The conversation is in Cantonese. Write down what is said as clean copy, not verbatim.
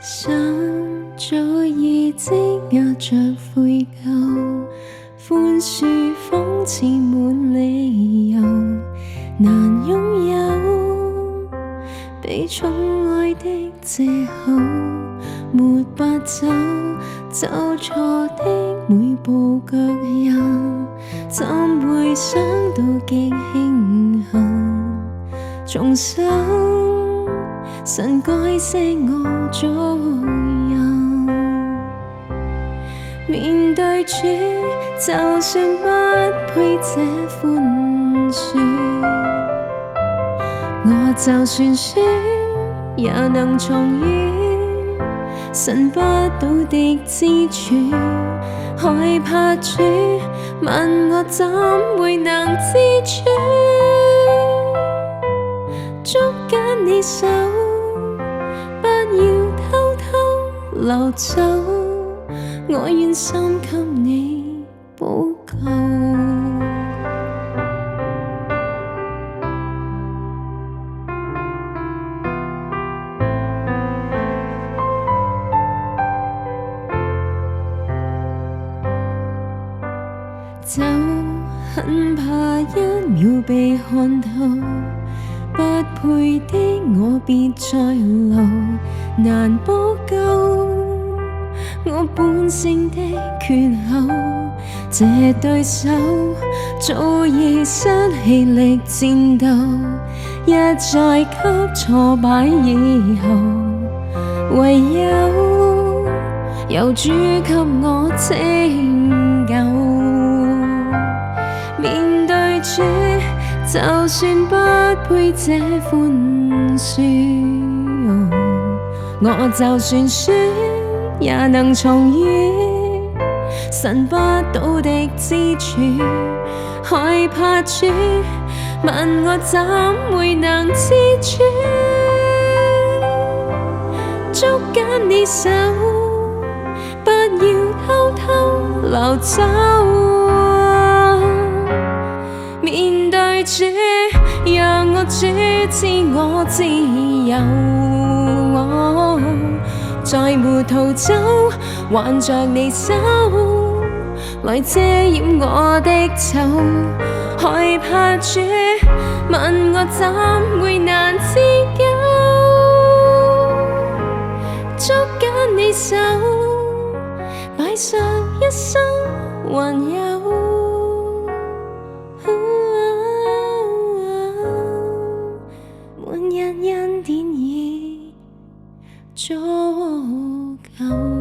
想早已積壓着悔疚，寬恕仿似滿理由，難擁有被寵愛的藉口，沒法走錯的每步腳印，怎會想到極慶幸重生，神改寫我足印。面對主，就算不配這寬恕，我就算輸也能重遇神不到的之處。害怕主問我怎會能自處，捉緊你手，不要偷偷溜走，我願心給你補救。走，很怕一秒被看透，不配的我別再留，難補救我本性的缺口。這對手早已失氣力戰鬥，一再給挫敗以後，唯有由主給我拯救。面對主，就算不配這寬恕，我就算輸也能重遇神不到的之處。害怕主問我怎會能自處，捉緊你手，不要偷偷溜走。面對主，讓我主知我自由，再沒逃走，挽着你手來遮掩我的醜。害怕主問我怎會難自救，捉緊你手，擺上一生還有。滿日恩典已足夠。